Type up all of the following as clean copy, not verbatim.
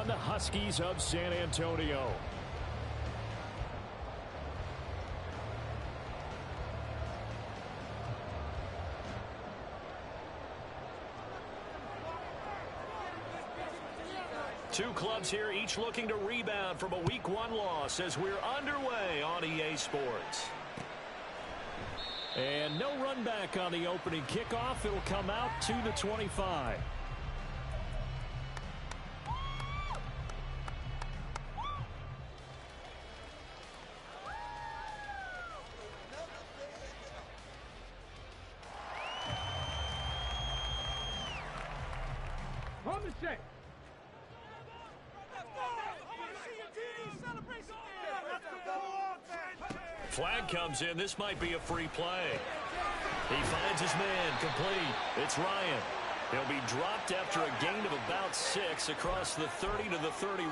on the Huskies of San Antonio. Two clubs here, each looking to rebound from a Week 1 loss as we're underway on EA Sports. And no run back on the opening kickoff. It'll come out to the 25. Flag comes in. This might be a free play. He finds his man complete. It's Ryan. He'll be dropped after a gain of about 6 across the 30 to the 31.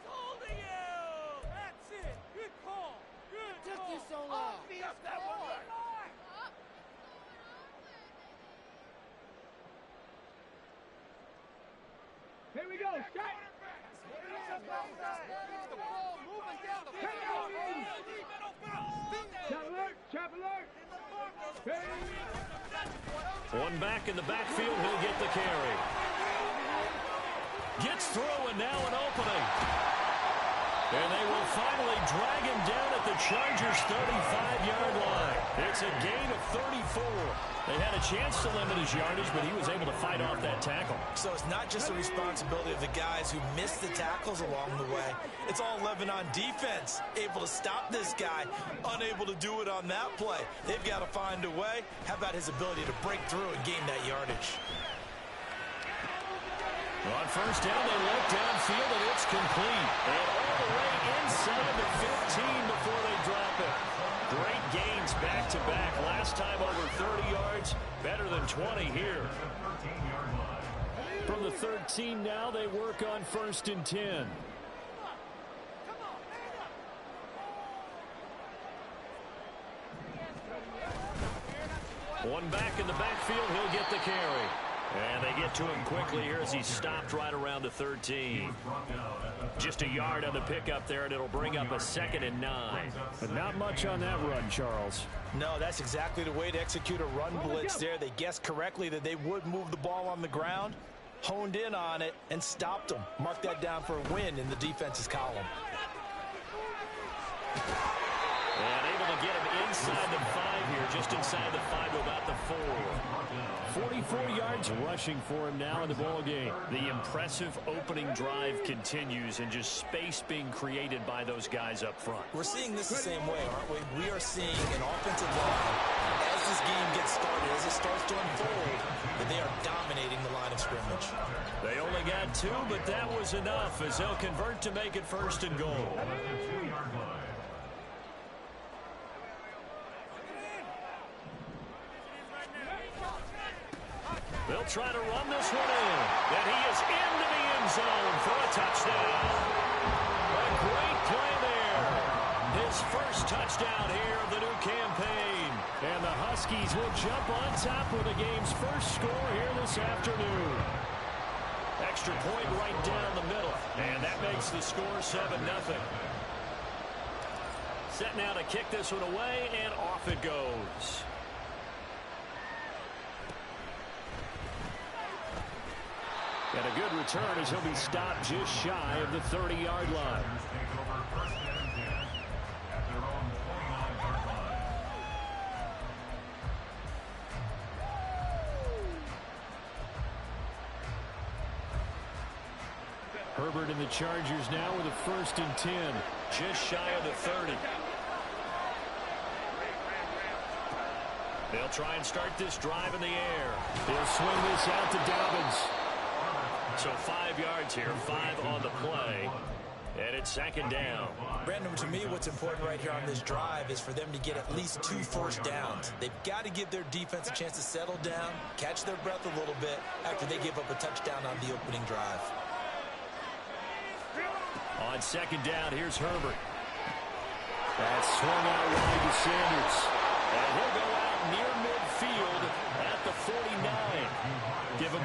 Holding you! That's it. Good call. Good call. Took you so long. Here we go. Stop. Trap alert! One back in the backfield. He'll get the carry. Gets through and now an opening. And they will finally drag him down at the Chargers' 35-yard line. It's a gain of 34. They had a chance to limit his yardage, but he was able to fight off that tackle. So it's not just the responsibility of the guys who missed the tackles along the way. It's all 11 on defense, able to stop this guy, unable to do it on that play. They've got to find a way. How about his ability to break through and gain that yardage? On first down, they look downfield, and it's complete. And all the way inside the 15 before they drop it. Great gains back-to-back. Last time over 30 yards, better than 20 here. From the 13 now, they work on first and 10. One back in the backfield, he'll get the carry. And they get to him quickly here as he's stopped right around the 13. Just a yard on the pickup there, and it'll bring up a 2nd and 9. But not much on that run, Charles. No, that's exactly the way to execute a run blitz there. They guessed correctly that they would move the ball on the ground, honed in on it, and stopped them. Mark that down for a win in the defense's column. And able to get him inside the 5 here, just inside the 5 to about the 4. 44 yards rushing for him now in the ball game. The impressive opening drive continues, and just space being created by those guys up front. We're seeing this the same way, aren't we? We are seeing an offensive line, as this game gets started, as it starts to unfold, that they are dominating the line of scrimmage. They only got 2, but that was enough as they'll convert to make it 1st and goal. They'll try to run this one in. And he is into the end zone for a touchdown. A great play there. His first touchdown here of the new campaign. And the Huskies will jump on top with the game's first score here this afternoon. Extra point right down the middle. And that makes the score 7-0. Set now to kick this one away, and off it goes. And a good return as he'll be stopped just shy of the 30-yard line. Herbert and the Chargers now with a 1st and 10. Just shy of the 30. They'll try and start this drive in the air. They'll swing this out to Dobbins. So 5 yards here, 5 on the play. And it's 2nd down. Brandon, to me, what's important right here on this drive is for them to get at least 2 first downs. They've got to give their defense a chance to settle down, catch their breath a little bit after they give up a touchdown on the opening drive. On 2nd down, here's Herbert. That's swung out wide to Sanders. And he'll go out near midfield at the 49.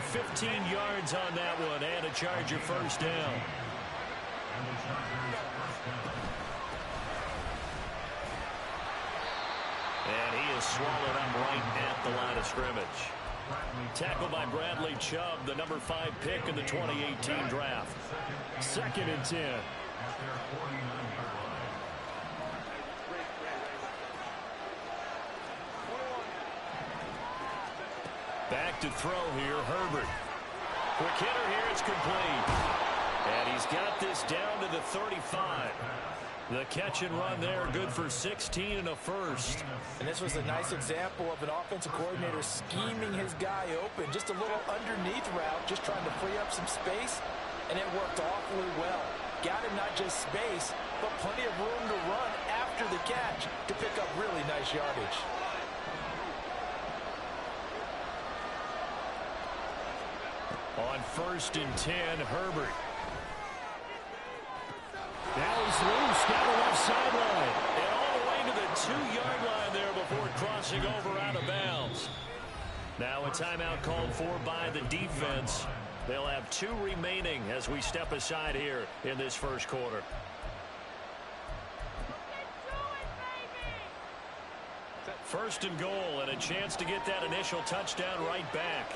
15 yards on that one and a Charger first down. And he is swallowed up right at the line of scrimmage. Tackled by Bradley Chubb, the number 5 pick in the 2018 draft. 2nd and 10. Back to throw here, Herbert. Quick hitter here, it's complete. And he's got this down to the 35. The catch and run there, good for 16 and a first. And this was a nice example of an offensive coordinator scheming his guy open. Just a little underneath route, just trying to free up some space, and it worked awfully well. Got him not just space, but plenty of room to run after the catch to pick up really nice yardage. On 1st and 10, Herbert. Now he's loose down the left sideline. And all the way to the 2-yard line there before crossing over out of bounds. Now a timeout called for by the defense. They'll have 2 remaining as we step aside here in this first quarter. First and goal, and a chance to get that initial touchdown right back.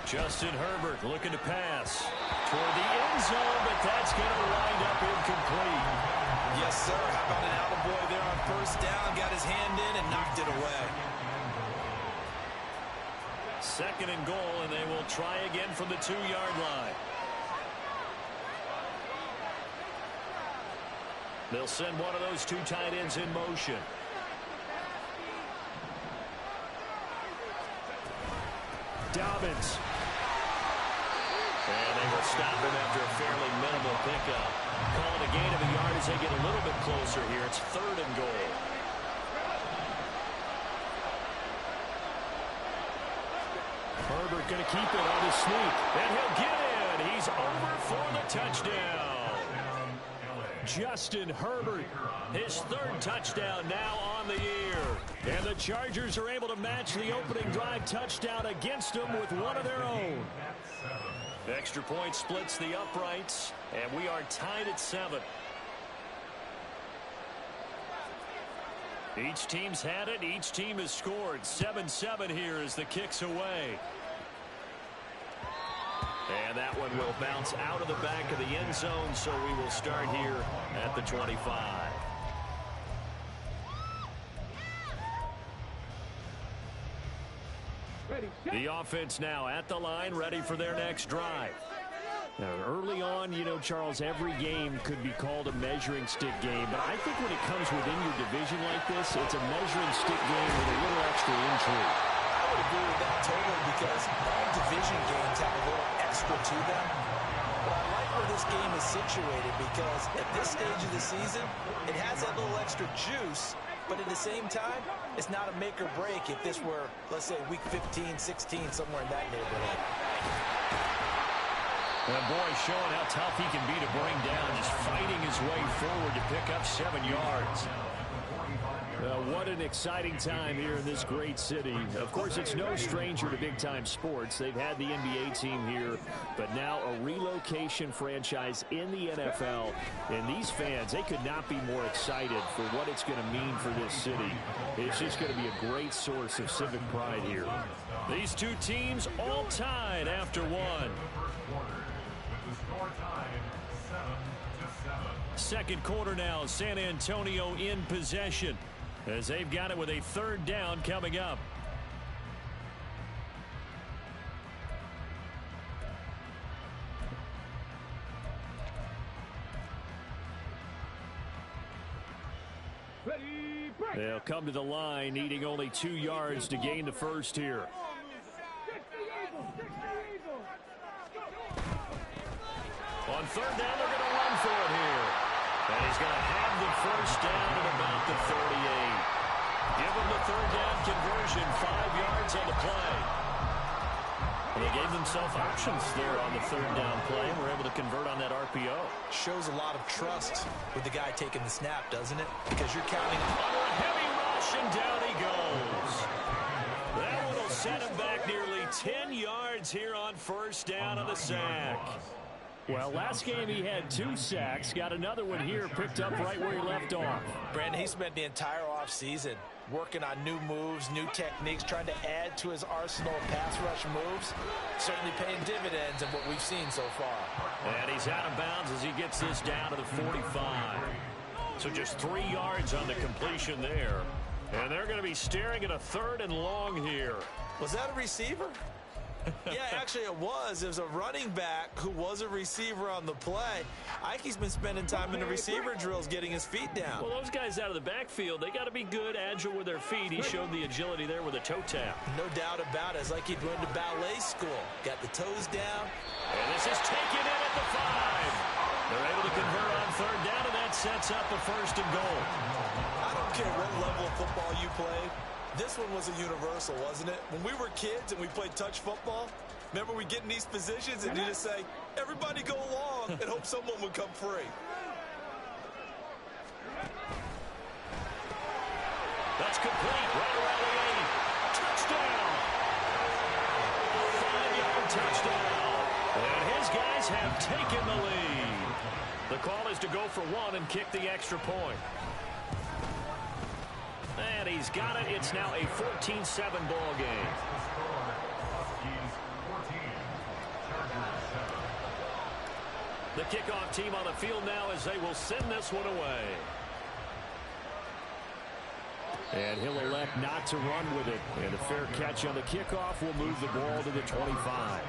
Justin Herbert looking to pass toward the end zone, but that's going to wind up incomplete. Yes, sir. How about an attaboy there on 1st down? Got his hand in and knocked it away. 2nd and goal, and they will try again from the 2-yard line. They'll send one of those 2 tight ends in motion. Dobbins. And they will stop him after a fairly minimal pickup. Calling a gain of a yard as they get a little bit closer here. It's 3rd and goal. Herbert going to keep it on his sneak. And he'll get in. He's over for the touchdown. Justin Herbert, his 3rd touchdown now on the year. And the Chargers are able to match the opening drive touchdown against them with one of their own. Extra point splits the uprights, and we are tied at 7. Each team's had it. Each team has scored. 7-7 here as the kick's away. And that one will bounce out of the back of the end zone, so we will start here at the 25. The offense now at the line, ready for their next drive. Now, early on, you know, Charles, every game could be called a measuring stick game, but I think when it comes within your division like this, it's a measuring stick game with a little extra intrigue. I would agree with that totally, because all division games have a little extra to them. But I like where this game is situated, because at this stage of the season, it has that little extra juice. But at the same time, it's not a make or break if this were, let's say, week 15, 16, somewhere in that neighborhood. And boy, showing how tough he can be to bring down, just fighting his way forward to pick up 7 yards. What an exciting time here in this great city. Of course, it's no stranger to big-time sports. They've had the NBA team here, but now a relocation franchise in the NFL. And these fans, they could not be more excited for what it's going to mean for this city. It's just going to be a great source of civic pride here. These 2 teams all tied after 1. 2nd quarter now, San Antonio in possession, as they've got it with a 3rd down coming up. They'll come to the line, needing only 2 yards to gain the first here. On 3rd down, they're going to run for it here. And he's going to have the first down at about the 38. Give him the 3rd down conversion, 5 yards on the play. And they gave themselves options there on the 3rd down play and were able to convert on that RPO. Shows a lot of trust with the guy taking the snap, doesn't it? Because you're counting on a heavy rush, and down he goes. That one will set him back nearly 10 yards here on first down on the sack. Well, last game he had 2 sacks. Got another one here, picked up right where he left off. Brandon, he spent the entire offseason working on new moves, new techniques, trying to add to his arsenal of pass rush moves. Certainly paying dividends in what we've seen so far. And he's out of bounds as he gets this down to the 45. So just 3 yards on the completion there. And they're going to be staring at a 3rd and long here. Was that a receiver? Yeah, actually it was. It was a running back who was a receiver on the play. Ike's been spending time in the receiver drills getting his feet down. Well, those guys out of the backfield, they got to be good, agile with their feet. He showed the agility there with a toe tap. No doubt about it. It's like he'd went to ballet school. Got the toes down. And this is taken in at the 5. They're able to convert on 3rd down, and that sets up a 1st and goal. I don't care what level of football you played. This one was a universal, wasn't it? When we were kids and we played touch football, remember we get in these positions and you just say, everybody go along, and hope someone would come free. That's complete. Right around the 80. Touchdown. A 5-yard touchdown. And his guys have taken the lead. The call is to go for 1 and kick the extra point. And he's got it. It's now a 14-7 ball game. The kickoff team on the field now as they will send this one away. And he'll elect not to run with it. And a fair catch on the kickoff will move the ball to the 25.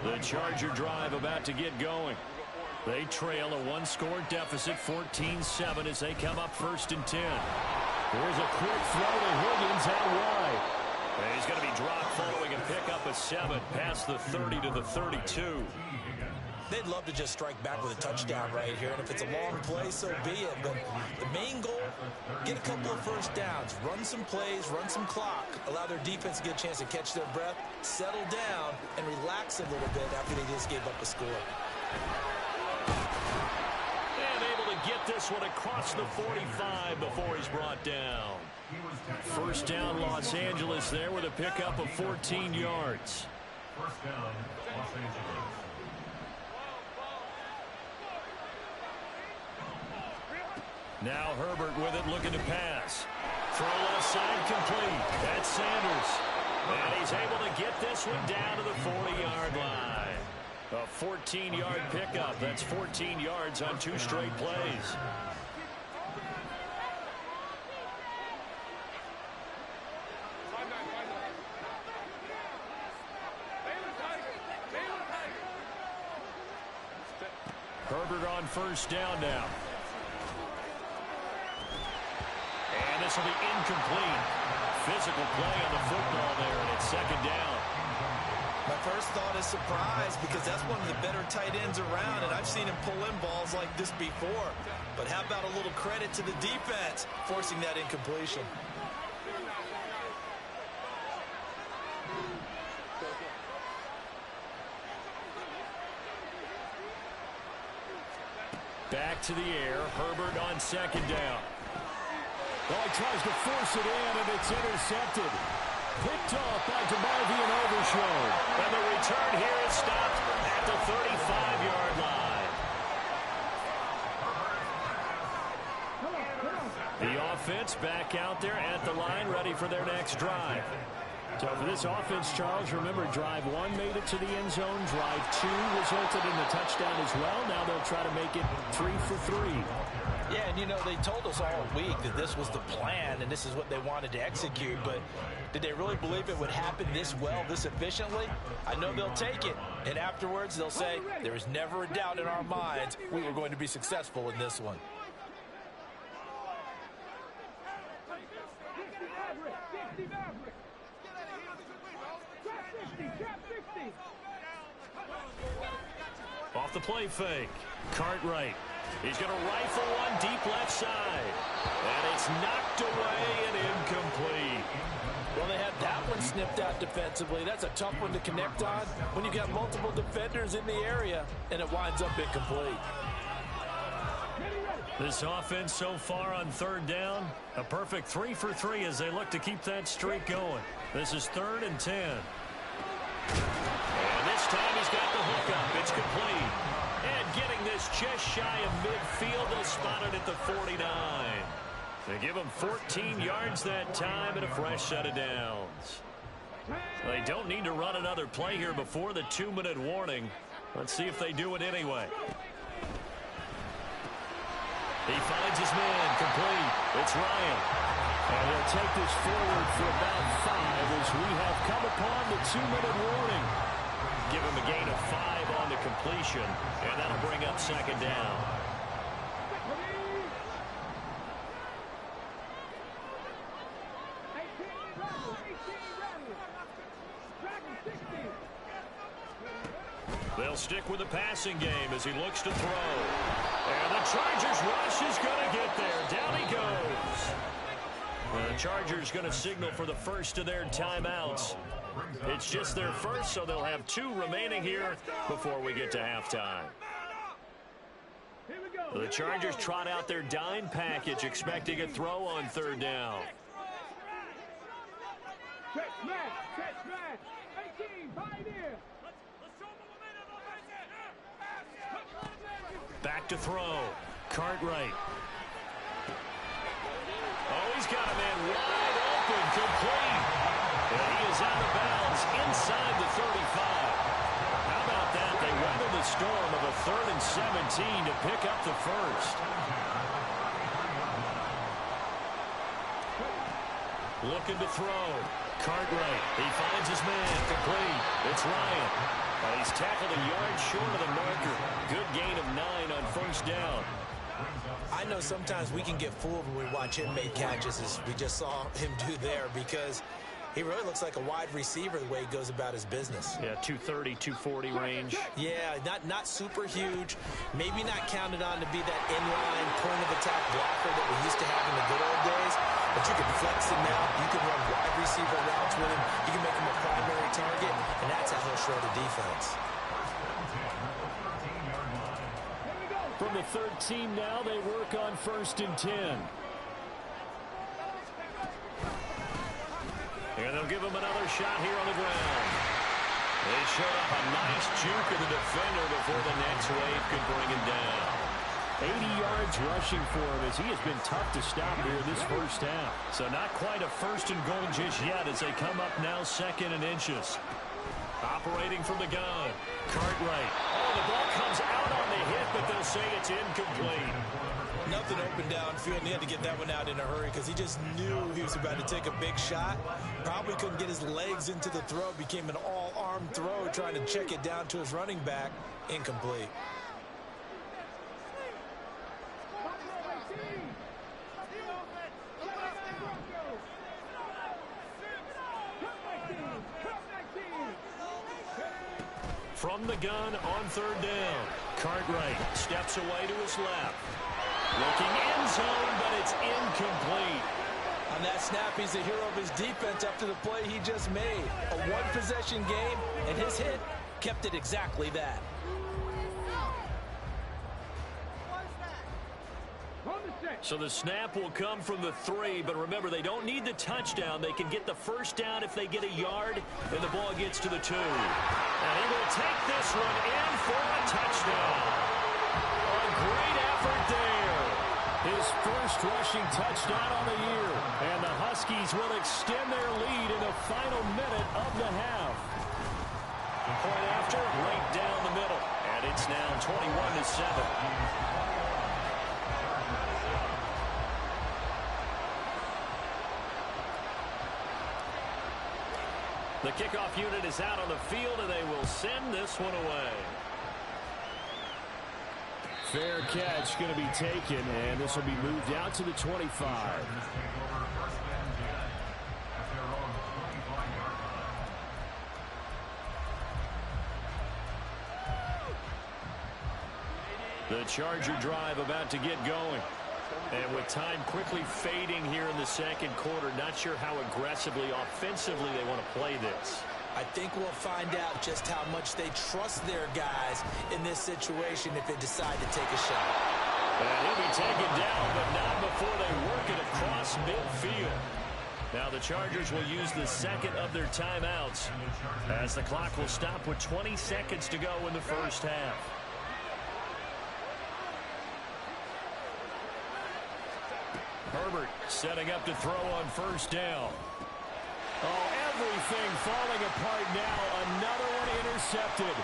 The Charger drive about to get going. They trail a 1-score deficit, 14-7, as they come up 1st and 10. There's a quick throw to Higgins out wide. And he's going to be dropped following a pickup of 7 past the 30 to the 32. They'd love to just strike back with a touchdown right here, and if it's a long play, so be it. But the main goal, get a couple of 1st downs, run some plays, run some clock, allow their defense to get a chance to catch their breath, settle down, and relax a little bit after they just gave up a score. And able to get this one across the 45 before he's brought down. 1st down, Los Angeles there with a pickup of 14 yards. 1st down, Los Angeles. Now Herbert with it, looking to pass. Throw left side complete. That's Sanders. And he's able to get this one down to the 40-yard line. A 14-yard pickup. That's 14 yards on 2 straight plays. Herbert on 1st down now. And this will be incomplete. Physical play on the football there, and it's 2nd down. My first thought is surprise, because that's one of the better tight ends around, and I've seen him pull in balls like this before. But how about a little credit to the defense forcing that incompletion? Back to the air. Herbert on 2nd down. Oh, he tries to force it in, and it's intercepted. Picked off by DeMarvion Overshow. And the return here is stopped at the 35-yard line. The offense back out there at the line, ready for their next drive. So for this offense, Charles, remember, drive 1 made it to the end zone. Drive 2 resulted in a touchdown as well. Now they'll try to make it 3 for 3. Yeah, and you know, they told us all week that this was the plan and this is what they wanted to execute, but did they really believe it would happen this well, this efficiently? I know they'll take it, and afterwards they'll say, there was never a doubt in our minds we were going to be successful in this one. Off the play fake. Cartwright. He's going to rifle one deep left side. And it's knocked away and incomplete. Well, they had that one snipped out defensively. That's a tough one to connect on when you've got multiple defenders in the area, and it winds up incomplete. This offense so far on third down, a perfect 3 for 3 as they look to keep that streak going. This is 3rd and 10. And this time he's got the hook up. It's complete. And getting this just shy of midfield, they'll spot it at the 49. They give him 14 yards that time and a fresh set of downs. They don't need to run another play here before the 2-minute warning. Let's see if they do it anyway. He finds his man, complete. It's Ryan. And he'll take this forward for about 5 as we have come upon the 2-minute warning. Give him a gain of 5 on the completion, and that'll bring up 2nd down. They'll stick with the passing game as he looks to throw. And the Chargers rush is going to get there. Down he goes. The Chargers going to signal for the first of their timeouts. It's just their first, so they'll have 2 remaining here before we get to halftime. The Chargers trot out their dime package, expecting a throw on 3rd down. Back to throw. Cartwright. Oh, he's got a man wide open, complete. And he is out of bounds inside the 35. How about that? They weather the storm of a 3rd and 17 to pick up the first. Looking to throw. Cartwright. He finds his man, complete. It's Ryan. He's tackled a yard short of the marker. Good gain of 9 on 1st down. I know sometimes we can get fooled when we watch him make catches, as we just saw him do there, because he really looks like a wide receiver the way he goes about his business. Yeah, 230, 240 range. Yeah, not super huge. Maybe not counted on to be that inline point-of-attack blocker that we used to have in the good old days. But you can flex him out. You can run wide receiver routes with him. You can make him a primary target, and that's how he'll shred the defense. From the 13 now, they work on 1st and 10. And they'll give him another shot here on the ground. They showed up a nice juke of the defender before the next wave could bring him down. 80 yards rushing for him as he has been tough to stop here this first half. So not quite a 1st and goal just yet as they come up now 2nd and inches. Operating from the gun. Cartwright. Oh, the ball comes out on the hit, but they'll say it's incomplete. Nothing open downfield, and he had to get that one out in a hurry because he just knew he was about to take a big shot. Probably couldn't get his legs into the throw. Became an all-arm throw, trying to check it down to his running back. Incomplete. From the gun on 3rd down. Cartwright steps away to his left. Looking end zone, but it's incomplete. On that snap, he's the hero of his defense after the play he just made. A one-possession game, and his hit kept it exactly that. So the snap will come from the 3, but remember, they don't need the touchdown. They can get the 1st down if they get a yard, and the ball gets to the 2. And he will take this one in for a touchdown. A great effort there. His first rushing touchdown on the year. And the Huskies will extend their lead in the final minute of the half. The point after, right down the middle. And it's now 21-7. The kickoff unit is out on the field, and they will send this one away. Fair catch going to be taken, and this will be moved out to the 25. The Charger drive about to get going. And with time quickly fading here in the 2nd quarter, not sure how aggressively, offensively they want to play this. I think we'll find out just how much they trust their guys in this situation if they decide to take a shot. And he'll be taken down, but not before they work it across midfield. Now the Chargers will use the second of their timeouts as the clock will stop with 20 seconds to go in the first half. Herbert setting up to throw on first down. Oh, everything falling apart now. Another one intercepted.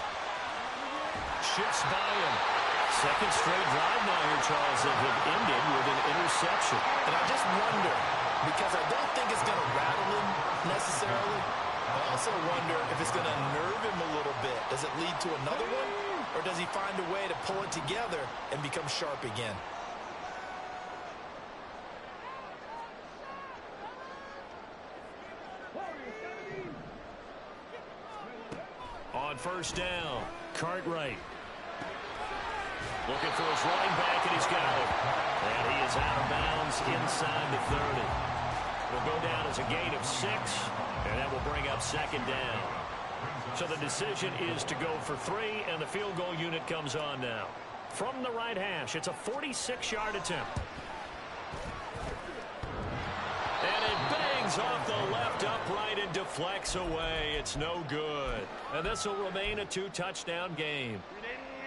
Shifts by him. Second straight drive now here, Charles, that have ended with an interception. And I just wonder, because I don't think it's going to rattle him necessarily, I also wonder if it's going to nerve him a little bit. Does it lead to another one? Or does he find a way to pull it together and become sharp again? On first down, Cartwright. Looking for his running back, and he's got it. And he is out of bounds inside the 30. It'll go down as a gain of 6, and that will bring up second down. So the decision is to go for 3, and the field goal unit comes on now. From the right hash, it's a 46-yard attempt. And it bangs off the left upright and deflects away. It's no good. And this will remain a 2-touchdown game.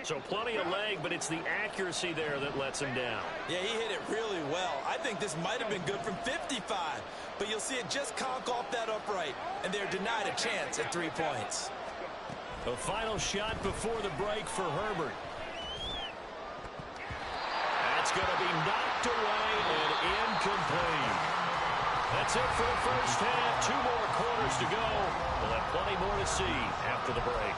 So plenty of leg, but it's the accuracy there that lets him down. Yeah, he hit it really well. I think this might have been good from 55. But you'll see it just conk off that upright, and they're denied a chance at 3 points. The final shot before the break for Herbert. That's going to be knocked away and incomplete. That's it for the first half. 2 more quarters to go. We'll have plenty more to see after the break.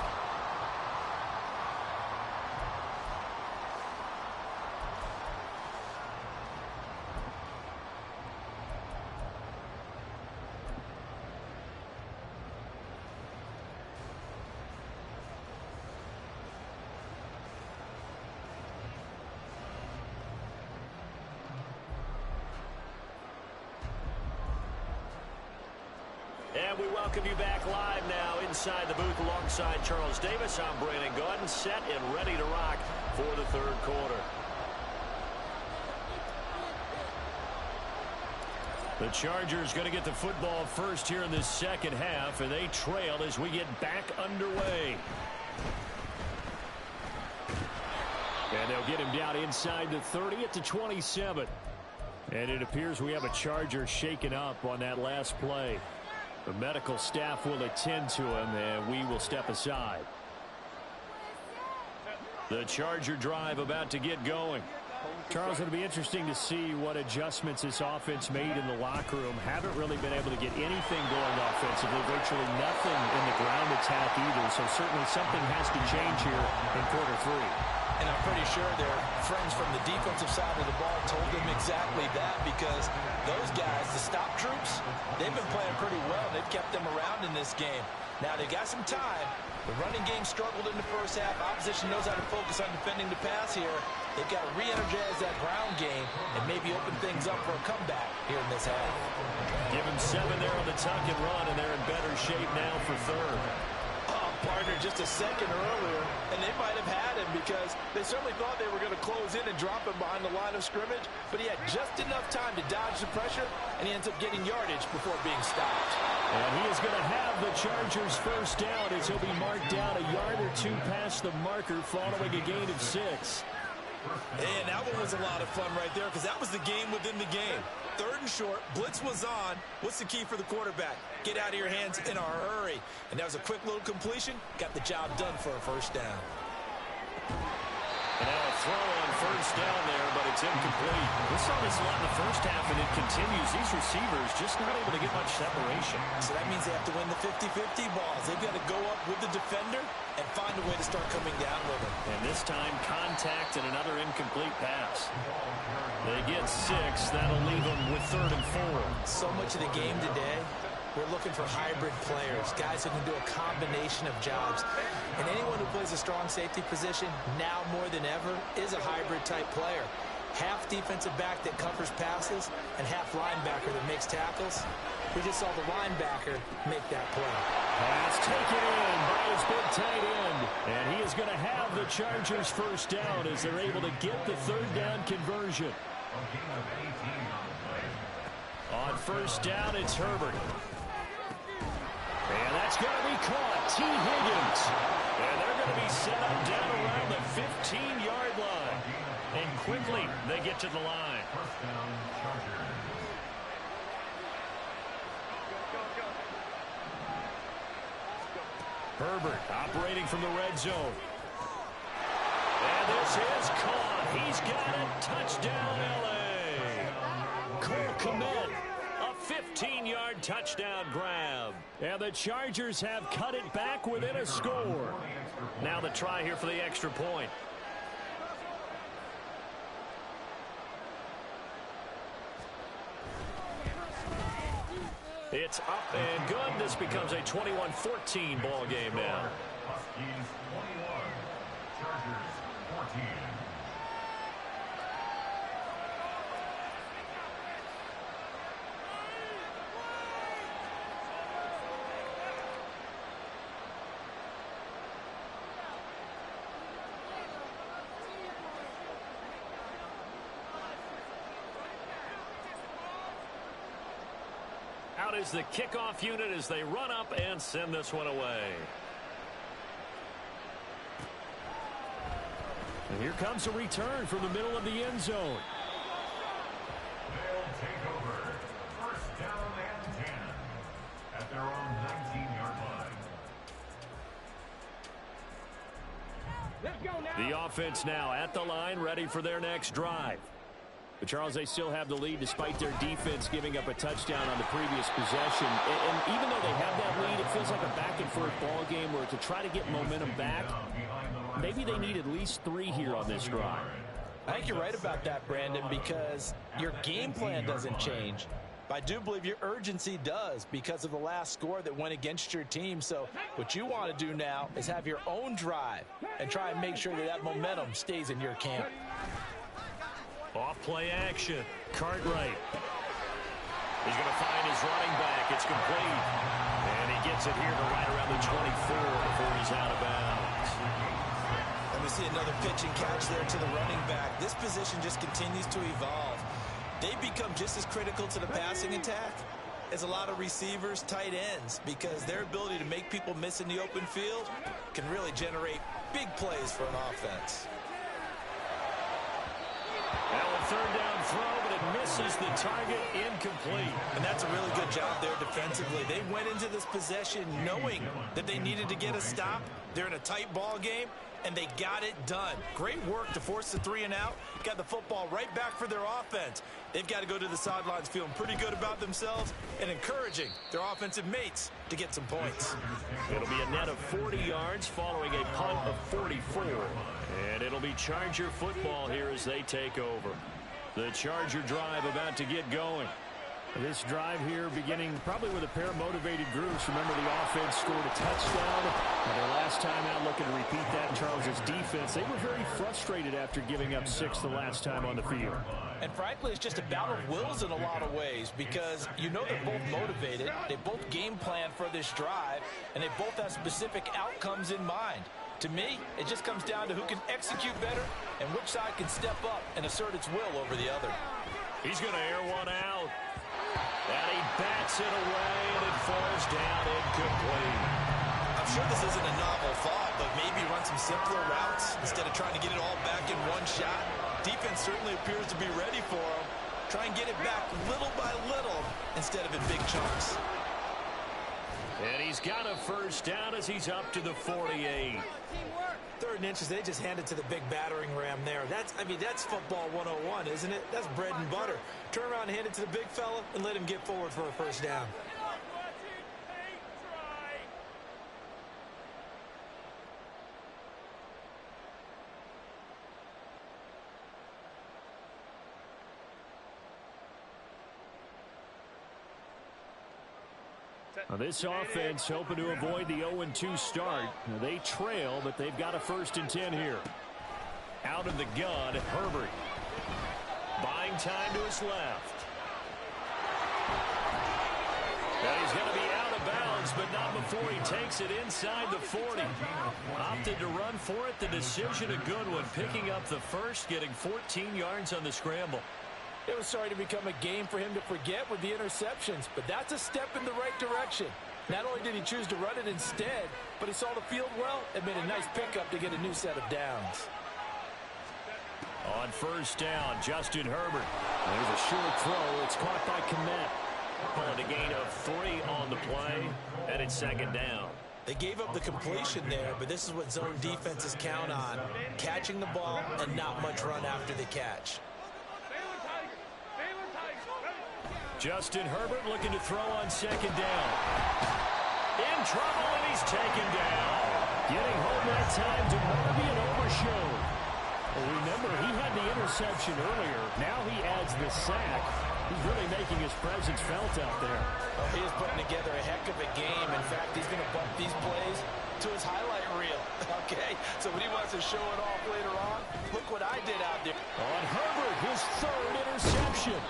And we welcome you back live now inside the booth alongside Charles Davis. I'm Brandon Gaudin, set and ready to rock for the third quarter. The Chargers going to get the football first here in this second half, and they trail as we get back underway. And they'll get him down inside the 30 at the 27. And it appears we have a Charger shaken up on that last play. The medical staff will attend to him, and we will step aside. The Charger drive about to get going. Charles, it'll be interesting to see what adjustments this offense made in the locker room. Haven't really been able to get anything going offensively, virtually nothing in the ground attack either. So certainly something has to change here in quarter 3. And I'm pretty sure their friends from the defensive side of the ball told them exactly that, because those guys, the stop troops, they've been playing pretty well. They've kept them around in this game. Now, they've got some time. The running game struggled in the first half. Opposition knows how to focus on defending the pass here. They've got to re-energize that ground game and maybe open things up for a comeback here in this half. Give them 7 there on the tuck and run, and they're in better shape now for third. Partner just a second earlier, and they might have had him because they certainly thought they were going to close in and drop him behind the line of scrimmage, but he had just enough time to dodge the pressure, and he ends up getting yardage before being stopped. And he is going to have the Chargers first down as he'll be marked down a yard or 2 past the marker following a gain of 6. And that one was a lot of fun right there because that was the game within the game. 3rd and short, blitz was on. What's the key for the quarterback? Get out of your hands in a hurry. And that was a quick little completion. Got the job done for a first down. And now a throw on first down there, but it's incomplete. We saw this a lot in the first half, and it continues. These receivers just not able to get much separation. So that means they have to win the 50-50 balls. They've got to go up with the defender and find a way to start coming down with him. And this time, contact and another incomplete pass. They get 6. That'll leave them with 3rd and 4. So much of the game today, we're looking for hybrid players, guys who can do a combination of jobs. And anyone who plays a strong safety position, now more than ever, is a hybrid-type player. Half defensive back that covers passes and half linebacker that makes tackles. We just saw the linebacker make that play. Pass taken in by his big tight end. And he is going to have the Chargers first down as they're able to get the third down conversion. On first down, it's Herbert. And that's going to be caught. T. Higgins. And they're going to be set up down around the 15-yard line. And quickly, they get to the line. First down, Chargers. Herbert operating from the red zone. And this is caught. He's got it. Touchdown, L.A. Cole Kmet, a 15-yard touchdown grab. And the Chargers have cut it back within a score. Now the try here for the extra point. It's up and good. This becomes a 21-14 ball game now. Huskies 21, Chargers 14. Out is the kickoff unit as they run up and send this one away. And here comes a return from the middle of the end zone. They'll take over. First down and 10 at their own 19-yard line. Let's go now. The offense now at the line, ready for their next drive. But Charles, they still have the lead despite their defense giving up a touchdown on the previous possession. And even though they have that lead, it feels like a back-and-forth ball game where to try to get momentum back, maybe they need at least 3 here on this drive. I think you're right about that, Brandon, because your game plan doesn't change. But I do believe your urgency does because of the last score that went against your team. So what you want to do now is have your own drive and try and make sure that that momentum stays in your camp. Off play action. Cartwright. He's going to find his running back. It's complete. And he gets it here to right around the 24 before he's out of bounds. And we see another pitch and catch there to the running back. This position just continues to evolve. They become just as critical to the passing attack as a lot of receivers, tight ends, because their ability to make people miss in the open field can really generate big plays for an offense. Now a third down throw, but it misses the target, incomplete. And that's a really good job there defensively. They went into this possession knowing that they needed to get a stop. They're in a tight ball game, and they got it done. Great work to force the 3 and out. Got the football right back for their offense. They've got to go to the sidelines feeling pretty good about themselves and encouraging their offensive mates to get some points. It'll be a net of 40 yards following a punt of 44. And it'll be Charger football here as they take over. The Charger drive about to get going. This drive here beginning probably with a pair of motivated groups. Remember, the offense scored a touchdown. And their last time out looking to repeat that in Charles's defense. They were very frustrated after giving up 6 the last time on the field. And frankly, it's just a battle of wills in a lot of ways because you know they're both motivated. They both game plan for this drive, and they both have specific outcomes in mind. To me, it just comes down to who can execute better and which side can step up and assert its will over the other. He's going to air one out. And he bats it away, and it falls down incomplete. I'm sure this isn't a novel thought, but maybe run some simpler routes instead of trying to get it all back in one shot. Defense certainly appears to be ready for him. Try and get it back little by little instead of in big chunks. And he's got a first down as he's up to the 48. 3rd and inches, they just hand it to the big battering ram there. That's football 101, isn't it? That's bread and butter. Turn around and hand it to the big fella and let him get forward for a first down. Now this offense hoping to avoid the 0-2 start. Now they trail, but they've got a 1st and 10 here. Out of the gun, Herbert. Buying time to his left. And he's going to be out of bounds, but not before he takes it inside the 40. Opted to run for it. The decision a good one. Picking up the first, getting 14 yards on the scramble. It was starting to become a game for him to forget with the interceptions, but that's a step in the right direction. Not only did he choose to run it instead, but he saw the field well and made a nice pickup to get a new set of downs. On first down, Justin Herbert. There's a short throw. It's caught by Kmet. Calling a gain of 3 on the play, and it's second down. They gave up the completion there, but this is what zone defenses count on. Catching the ball and not much run after the catch. Justin Herbert looking to throw on second down. In trouble, and he's taken down. Getting home that time to Marvin Overshown. Well, remember, he had the interception earlier. Now he adds the sack. He's really making his presence felt out there. Well, he is putting together a heck of a game. In fact, he's going to bump these plays to his highlight reel. Okay, so when he wants to show it off later on, look what I did out there. On Herbert, his third interception.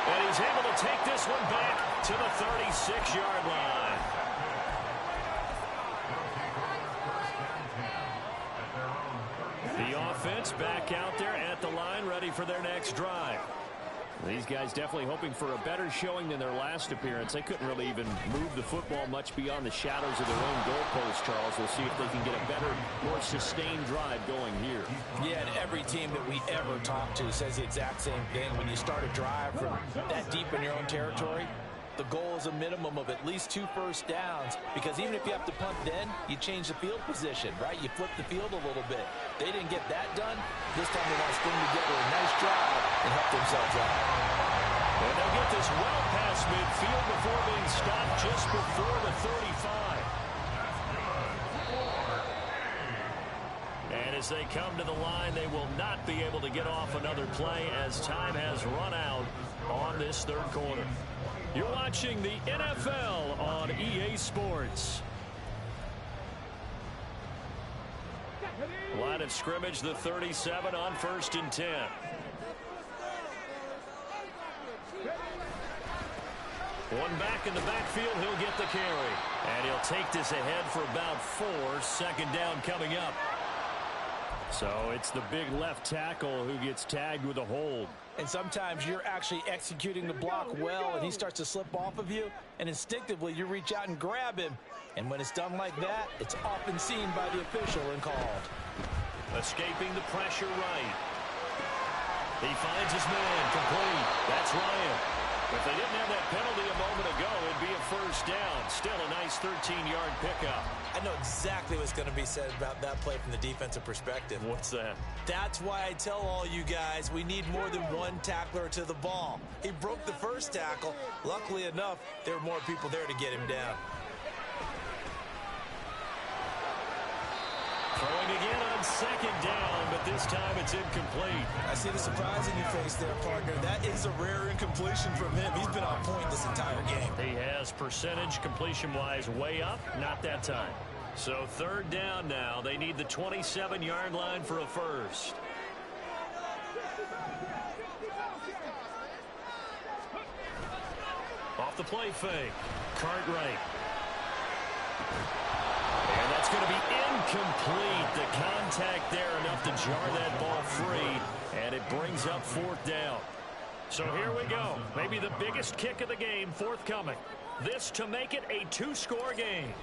And he's able to take this one back to the 36-yard line. The offense back out there at the line, ready for their next drive. These guys definitely hoping for a better showing than their last appearance. They couldn't really even move the football much beyond the shadows of their own goalpost, Charles. We'll see if they can get a better, more sustained drive going here. Yeah, and every team that we ever talk to says the exact same thing. When you start a drive from that deep in your own territory, the goal is a minimum of at least 2 first downs, because even if you have to punt then, you change the field position, right? You flip the field a little bit. They didn't get that done. This time they want to string together a nice drive and help themselves out. And they'll get this well past midfield before being stopped just before the 35. And as they come to the line, they will not be able to get off another play as time has run out on this third quarter. You're watching the NFL on EA Sports. Line of scrimmage, the 37 on 1st and 10. One back in the backfield, he'll get the carry. And he'll take this ahead for about 4. Second down coming up. So it's the big left tackle who gets tagged with a hold. And sometimes you're actually executing the block well, and he starts to slip off of you, and instinctively you reach out and grab him. And when it's done like that, it's often seen by the official and called. Escaping the pressure right. He finds his man complete. That's Ryan. If they didn't have that penalty a moment ago, it'd be a first down. Still a nice 13-yard pickup. I know exactly what's going to be said about that play from the defensive perspective. What's that? That's why I tell all you guys we need more than one tackler to the ball. He broke the first tackle. Luckily enough, there were more people there to get him down. Throwing again on second down, but this time it's incomplete. I see the surprise in your face there, partner. That is a rare incompletion from him. He's been on point this entire game. He has percentage completion-wise way up, not that time. So third down now. They need the 27-yard line for a first. Off the play fake. Cartwright. And that's going to be incomplete. The contact there enough to jar that ball free, and it brings up 4th down. So here we go. Maybe the biggest kick of the game forthcoming. This to make it a 2-score game.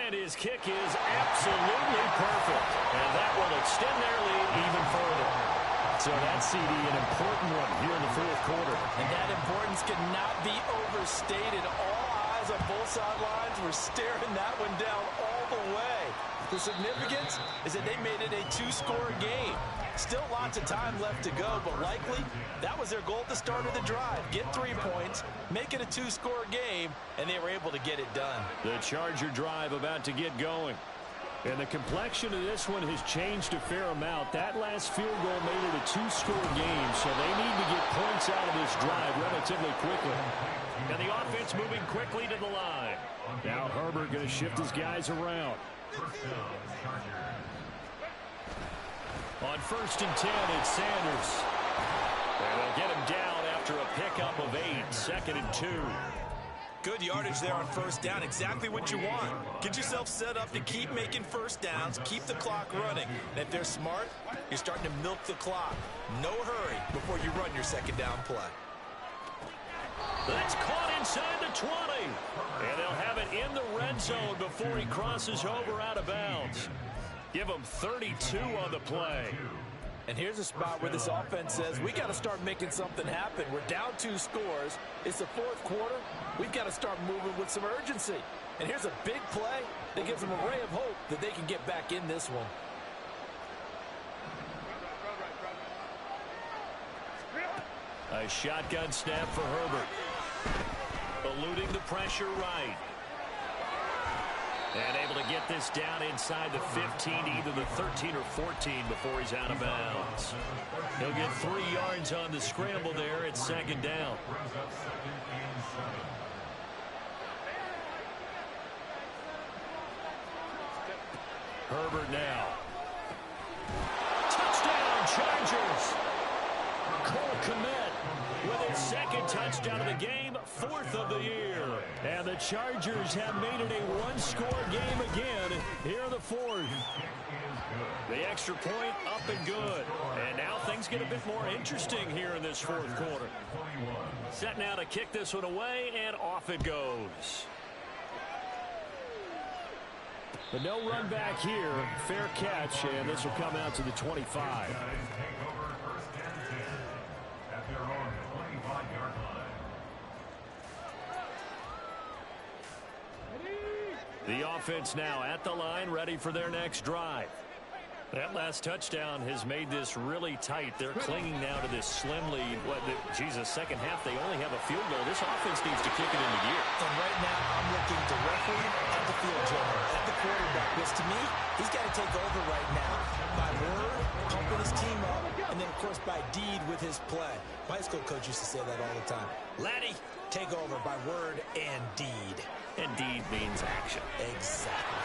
And his kick is absolutely perfect. And that will extend their lead even further. So that's, CD, an important one here in the 4th quarter. And that importance cannot be overstated. All eyes on both sidelines were staring that one down all the way. The significance is that they made it a 2-score game. Still lots of time left to go, but likely that was their goal at the start of the drive. Get 3 points, make it a 2-score game, and they were able to get it done. The Charger drive about to get going. And the complexion of this one has changed a fair amount. That last field goal made it a 2-score game, so they need to get points out of this drive relatively quickly. And the offense moving quickly to the line. Now Herbert going to shift his guys around. On 1st and 10, it's Sanders. And they'll get him down after a pickup of 8, 2nd and 2. Good yardage there on first down. Exactly what you want. Get yourself set up to keep making first downs, keep the clock running. And if they're smart, you're starting to milk the clock. No hurry before you run your second down play. That's caught inside the 20. And they'll have it in the red zone before he crosses over out of bounds. Give him 32 on the play. And here's a spot where this offense says, we got to start making something happen. We're down 2 scores. It's the 4th quarter. We've got to start moving with some urgency. And here's a big play that gives them a ray of hope that they can get back in this one. A shotgun snap for Herbert. Eluding the pressure right. And able to get this down inside the 15, either the 13 or 14 before he's out of bounds. He'll get 3 yards on the scramble there at 2nd down. Herbert now. Touchdown, Chargers! Cole Kmet with his 2nd touchdown of the game, 4th of the year. And the Chargers have made it a 1-score game again here in the 4th. The extra point up and good. And now things get a bit more interesting here in this 4th quarter. Set now to kick this one away, and off it goes. But no run back here. Fair catch, and this will come out to the 25. The offense now at the line, ready for their next drive. That last touchdown has made this really tight. They're clinging now to this slim lead. Jesus, second half, they only have a field goal. This offense needs to kick it into gear. And right now, I'm looking directly at the field general, at the quarterback, which to me, he's got to take over right now. By word, pumping his team up, and then, of course, by deed with his play. My high school coach used to say that all the time. Laddie, take over by word and deed. And deed means action. Exactly.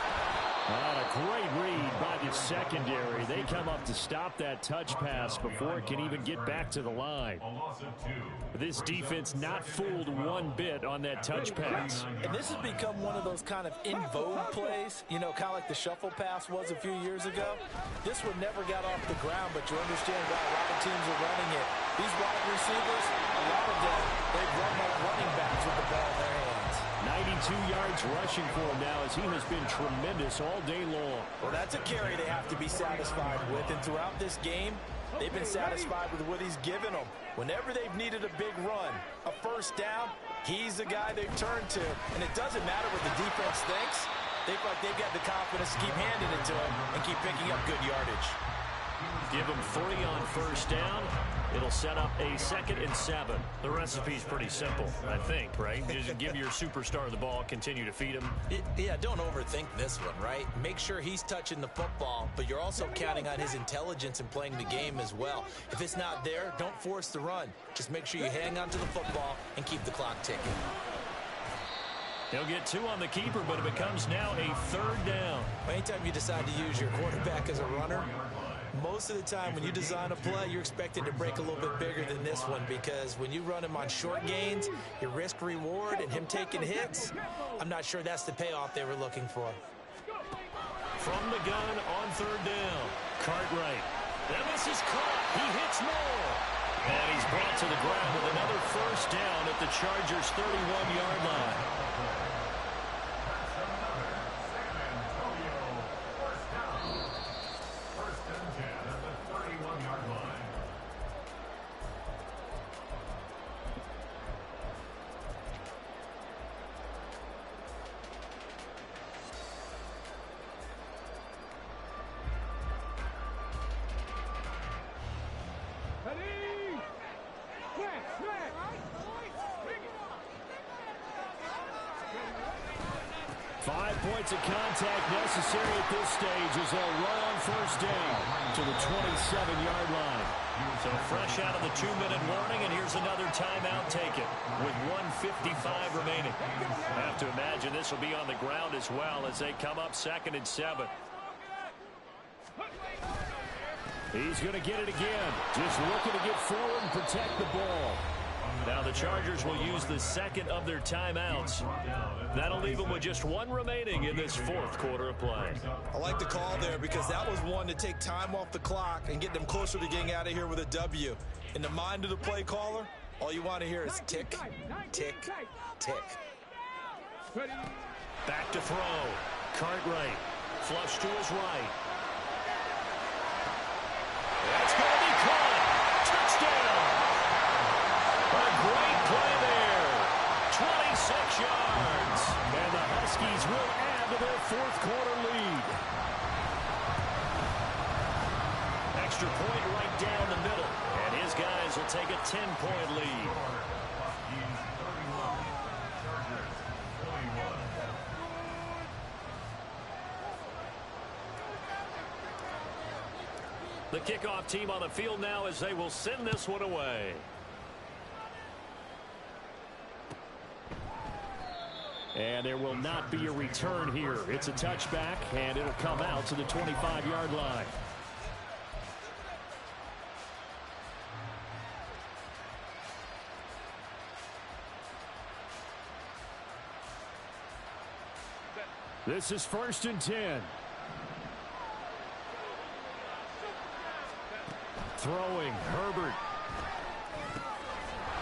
A great read by the secondary. They come up to stop that touch pass before it can even get back to the line. This defense not fooled one bit on that touch pass. And this has become one of those kind of in vogue plays, you know, kind of like the shuffle pass was a few years ago. This one never got off the ground, but you understand why a lot of teams are running it. These wide receivers, a lot of them, they've run like running backs with the ball in their hands. 92 yards rushing for him now, as he has been tremendous all day long. Well, that's a carry they have to be satisfied with. And throughout this game, they've been satisfied with what he's given them. Whenever they've needed a big run, a first down, he's the guy they've turned to. And it doesn't matter what the defense thinks. They feel like they've got the confidence to keep handing it to him and keep picking up good yardage. Give him 3 on first down. It'll set up a 2nd and 7. The recipe's pretty simple, I think, right? Just give your superstar the ball, continue to feed him. Yeah, don't overthink this one, right? Make sure he's touching the football, but you're also counting on his intelligence in playing the game as well. If it's not there, don't force the run. Just make sure you hang on to the football and keep the clock ticking. He'll get 2 on the keeper, but it becomes now a 3rd down. Anytime you decide to use your quarterback as a runner, most of the time when you design a play, you're expected to break a little bit bigger than this one, because when you run him on short gains, your risk reward and him taking hits, I'm not sure that's the payoff they were looking for. From the gun on 3rd down, Cartwright. And this is caught. He hits Moore. And he's brought to the ground with another first down at the Chargers' 31-yard line. Points of contact necessary at this stage as they'll run on first down to the 27-yard line. So fresh out of the 2-minute warning, and here's another timeout taken with 1:55 remaining. I have to imagine this will be on the ground as well as they come up 2nd and 7. He's going to get it again. Just looking to get forward and protect the ball. Now the Chargers will use the second of their timeouts. That'll leave them with just one remaining in this fourth quarter of play. I like the call there because that was one to take time off the clock and get them closer to getting out of here with a W. In the mind of the play caller, all you want to hear is tick, tick, tick. Back to throw. Cartwright. Flush to his right. That's going to be caught. Touchdown. A great play there. 26 yards. And the Huskies will add to their fourth quarter lead. Extra point right down the middle. And his guys will take a 10-point lead. The kickoff team on the field now as they will send this one away. And there will not be a return here. It's a touchback, and it'll come out to the 25-yard line. This is 1st and 10. Throwing, Herbert.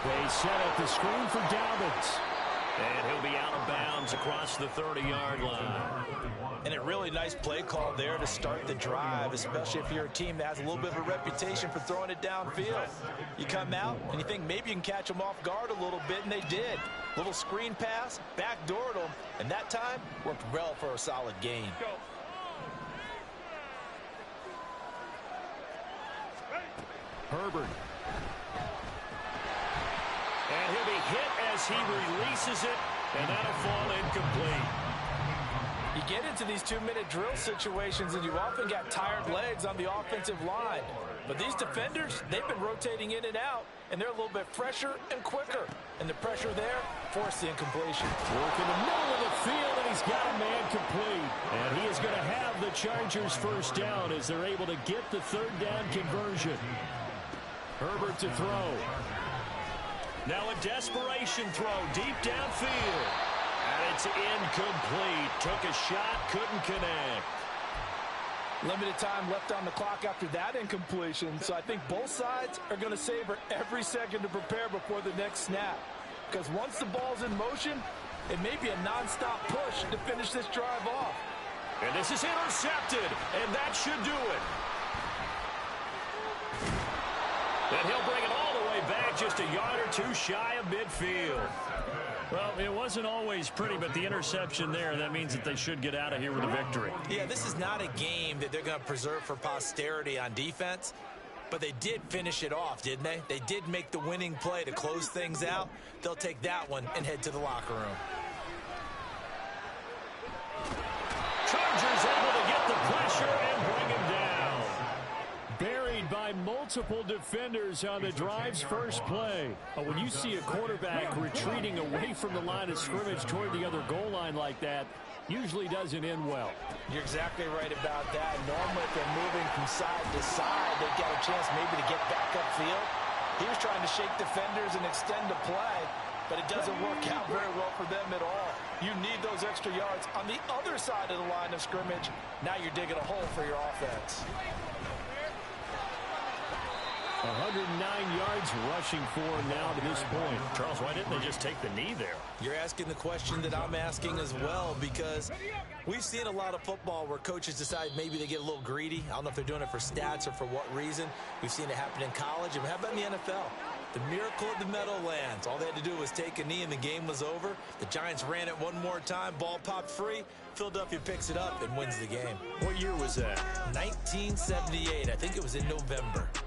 They set up the screen for Dobbins. And he'll be out of bounds across the 30-yard line. And a really nice play call there to start the drive, especially if you're a team that has a little bit of a reputation for throwing it downfield. You come out and you think maybe you can catch them off guard a little bit, and they did. Little screen pass, backdoored them, and that time worked well for a solid gain. Herbert. And he'll be hit as he releases it, and that'll fall incomplete. You get into these 2-minute drill situations, and you often got tired legs on the offensive line. But these defenders, they've been rotating in and out, and they're a little bit fresher and quicker. And the pressure there forced the incompletion. Work in the middle of the field, and he's got a man complete. And he is going to have the Chargers first down as they're able to get the third down conversion. Herbert to throw. Now a desperation throw deep downfield. And it's incomplete. Took a shot, couldn't connect. Limited time left on the clock after that incompletion, so I think both sides are going to savor every second to prepare before the next snap. Because once the ball's in motion, it may be a nonstop push to finish this drive off. And this is intercepted, and that should do it. And he'll bring it all the way back just a yard or two shy of midfield. Well, it wasn't always pretty, but the interception there, that means that they should get out of here with a victory. Yeah, this is not a game that they're going to preserve for posterity on defense, but they did finish it off, didn't they? They did make the winning play to close things out. They'll take that one and head to the locker room. Chargers able to get the pressure and bring him down. Buried by multiple defenders on the drive's first play. When you see a quarterback retreating away from the line of scrimmage toward the other goal line like that, usually doesn't end well. You're exactly right about that. Normally, if they're moving from side to side, they've got a chance maybe to get back upfield. He was trying to shake defenders and extend the play, but it doesn't work out very well for them at all. You need those extra yards on the other side of the line of scrimmage. Now you're digging a hole for your offense. 109 yards rushing for now to this point. Charles, why didn't they just take the knee there? You're asking the question that I'm asking as well, because we've seen a lot of football where coaches decide maybe they get a little greedy. I don't know if they're doing it for stats or for what reason. We've seen it happen in college. And how about in the NFL? The miracle of the Meadowlands. All they had to do was take a knee and the game was over. The Giants ran it one more time. Ball popped free. Philadelphia picks it up and wins the game. What year was that? 1978. I think it was in November.